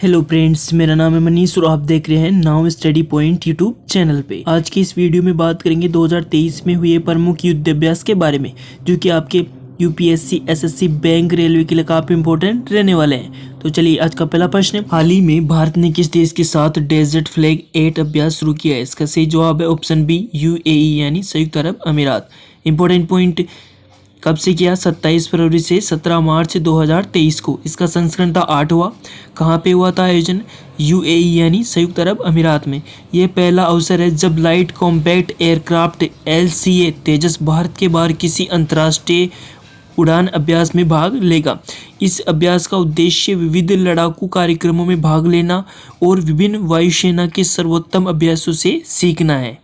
Hello friends, मेरा नाम है मनीष और आप देख रहे हैं now study point YouTube channel पे। आज की इस वीडियो में बात करेंगे 2023 में हुए प्रमुख युद्ध अभ्यास के बारे में, जो कि आपके यूपीएससी, एसएससी, बैंक, रेलवे के लिए काफी इंपॉर्टेंट रहने वाले हैं। तो चलिए आज का पहला प्रश्न है, हाल ही में भारत ने किस देश के साथ डेजर्ट फ्लैग 8 अभ्यास शुरू किया है? इसका सही जवाब है ऑप्शन बी, यूएई यानी संयुक्त अरब अमीरात। इंपॉर्टेंट पॉइंट, कब से किया? 27 फरवरी से 17 मार्च 2023 को। इसका संस्करण था 8वां। कहाँ पे हुआ था आयोजन? यूएई यानी संयुक्त अरब अमीरात में। यह पहला अवसर है जब लाइट कॉम्पैक्ट एयरक्राफ्ट एलसीए तेजस भारत के बाहर किसी अंतर्राष्ट्रीय उड़ान अभ्यास में भाग लेगा। इस अभ्यास का उद्देश्य विविध लड़ाकू कार्यक्रमों में भाग लेना और विभिन्न वायुसेना के सर्वोत्तम अभ्यासों से सीखना है।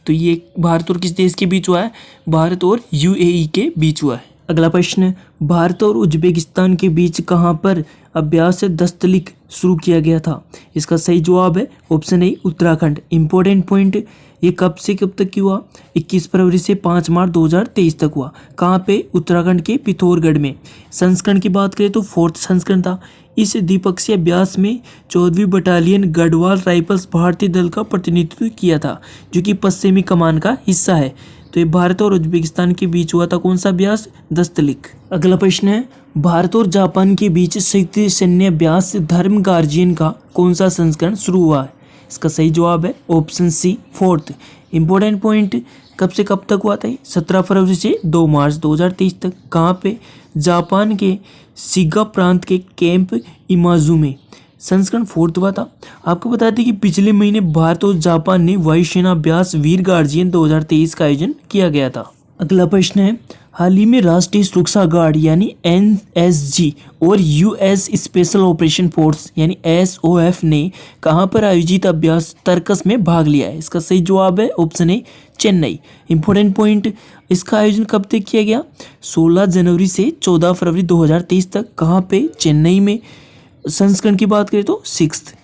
तो ये भारत और किस देश के बीच हुआ है? भारत और यूएई के बीच हुआ है। अगला प्रश्न, भारत और उज्बेकिस्तान के बीच कहाँ पर अभ्यास दस्तलिक शुरू किया गया था? इसका सही जवाब है option A, Uttarakhand. Important point, ये कब से कब तक हुआ? 21 फरवरी से 5 मार्च 2023 तक हुआ। कहाँ पे? उत्तराखंड के पिथौरागढ़ में। संस्करण की बात करें तो 4th संस्करण था। इस द्विपक्षीय अभ्यास में 14वीं बटालियन गढ़वाल राइफल्स भारतीय दल का प्रतिनिधित्व किया था, जो कि पश्चिमी कमान का हिस्सा है। तो ये भारत और उज्बेकिस्तान के बीच हुआ था कौन सा अभ्यास? दस्तलिक। अगला प्रश्न है, भारत और जापान के बीच संयुक्त सैन्य अभ्यास धर्म गार्जियन का कौन सा संस्करण शुरू हुआ है? इसका सही जवाब है ऑप्शन सी, 4th। इंपॉर्टेंट पॉइंट, कब से कब तक हुआ था? 17 फरवरी से 2 मार्च 2023 तक। कहाँ पे? जापान के शिगा प्रांत के कैंप इमाजू में। संस्करण 4th हुआ था। आपको बता दें कि पिछले महीने भारत और जापान ने वायुसेना अभ्यास वीर गार्जियन 2023 का आयोजन किया गया था। अगला प्रश्न है, हाल ही में राष्ट्रीय सुरक्षा गार्ड यानी एनएसजी और यूएस स्पेशल ऑपरेशन फोर्स यानी एसओएफ ने कहां पर आयोजित अभ्यास तर्कस में भाग लिया है? इसका सही जवाब है option A, Chennai. Important point, इसका आयोजन कब तक किया गया? 16 जनवरी से 14 फरवरी 2023 तक। कहां पे? चेन्नई में। संस्करण की बात करें तो 6th।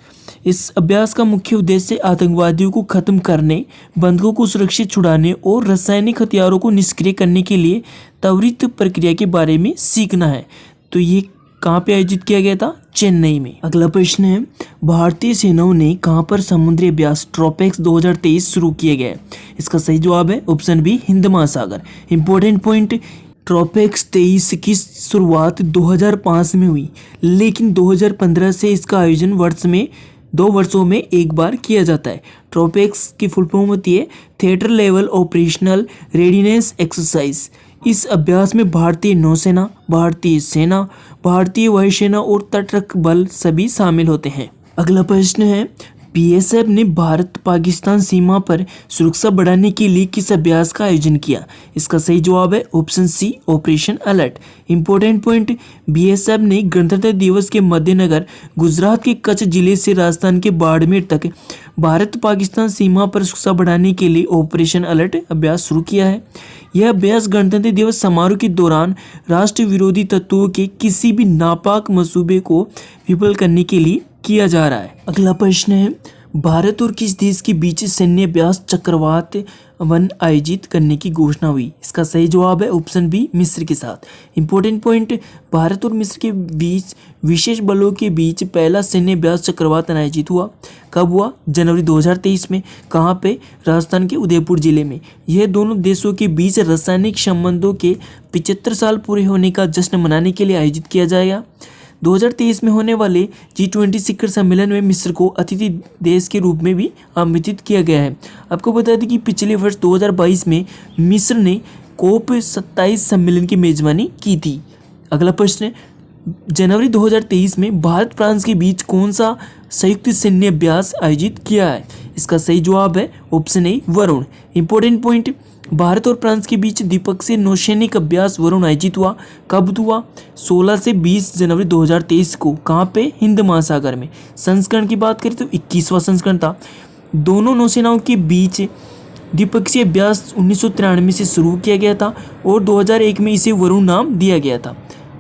इस अभ्यास का मुख्य उद्देश्य आतंकवादियों को खत्म करने, बंधकों को सुरक्षित छुड़ाने और रासायनिक हथियारों को निष्क्रिय करने के लिए त्वरित प्रक्रिया के बारे में सीखना है। तो ये कहाँ पे आयोजित किया गया था? चेन्नई में। अगला प्रश्न है, भारतीय सेनाओं ने कहाँ पर समुद्री अभ्यास ट्रोपेक्स 2023 शुरू किया गया है? इसका सही जवाब है ऑप्शन बी, हिंद महासागर। इंपॉर्टेंट पॉइंट, ट्रोपेक्स 23 की शुरुआत 2005 में हुई, लेकिन 2015 से इसका आयोजन 2 वर्षों में एक बार किया जाता है। ट्रोपेक्स की फुल फॉर्म होती है theatre level operational readiness exercise. इस अभ्यास में भारतीय नौसेना, भारतीय सेना, भारतीय वायुसेना और तटरक्षक बल सभी शामिल होते हैं। अगला प्रश्न है, बीएसएफ ने भारत पाकिस्तान सीमा पर सुरक्षा बढ़ाने के लिए किस अभ्यास का आयोजन किया? इसका सही जवाब है option C, operation alert. Important point, BSF ने गणतंत्र दिवस के मद्देनजर गुजरात के कच्छ जिले से राजस्थान के बाड़मेर तक भारत पाकिस्तान सीमा पर सुरक्षा बढ़ाने के लिए ऑपरेशन अलर्ट अभ्यास शुरू किया है। यह अभ्यास गणतंत्र दिवस समारोह के दौरान राष्ट्र विरोधी तत्वों के किसी भी नापाक मंसूबे को विफल करने के लिए किया जा रहा है। अगला प्रश्न है, भारत और किस देश के बीच सैन्य अभ्यास चक्रवात 1 आयोजित करने की घोषणा हुई? इसका सही जवाब है ऑप्शन बी, मिस्र के साथ। इंपॉर्टेंट पॉइंट, भारत और मिस्र के बीच विशेष बलों के बीच पहला सैन्य अभ्यास चक्रवात आयोजित हुआ। कब हुआ? जनवरी 2023 में। कहाँ पे? राजस्थान के उदयपुर जिले में। यह दोनों देशों के बीच रासायनिक संबंधों के 75 साल पूरे होने का जश्न मनाने के लिए आयोजित किया जाएगा। 2023 में होने वाले G20 शिखर सम्मेलन में मिस्र को अतिथि देश के रूप में भी आमंत्रित किया गया है। आपको बता दें कि पिछले वर्ष 2022 में मिस्र ने COP 27 सम्मेलन की मेजबानी की थी। अगला प्रश्न, जनवरी 2023 में भारत फ्रांस के बीच कौन सा संयुक्त सैन्य अभ्यास आयोजित किया है? इसका सही जवाब है option A, Varun. Important point, Bharat और फ्रांस के बीच द्विपक्षीय नौसैनिक अभ्यास वरुण आयोजित हुआ। कब हुआ? 16 से 20 जनवरी 2023 को। कहाँ पे? हिंद महासागर में। संस्करण की बात करें तो 21वां संस्करण था। दोनों नौसेनाओं के बीच द्विपक्षीय अभ्यास 1993 से शुरू किया गया था और 2001 में इसे वरुण नाम दिया गया था।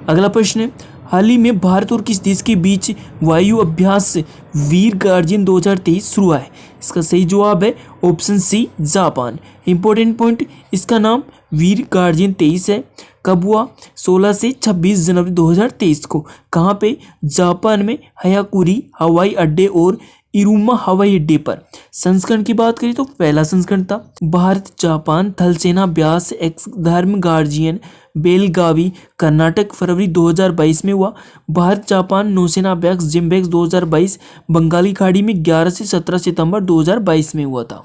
अगला प्रश्न, हाल ही में भारत और किस देश के बीच वायु अभ्यास वीर गार्जियन 2023 शुरू हुआ है? इसका सही जवाब है option C Japan. Important point, इसका नाम वीर गार्जियन 23 है। कब हुआ? 16 से 26 जनवरी 2023 को। कहाँ पे? जापान में हयाकुरी हवाई अड्डे और इरुमा हवाई अड्डे पर। संस्करण की बात करें तो पहला संस्करण था। भारत जापान थल सेना अभ्यास एक्सधर्म गार्जियन बेलगावी कर्नाटक फरवरी 2022 में हुआ। भारत जापान नौसेना अभ्यास जिम्बेक्स 2022 बंगाली खाड़ी में 11 से 17 सितंबर 2022 में हुआ था।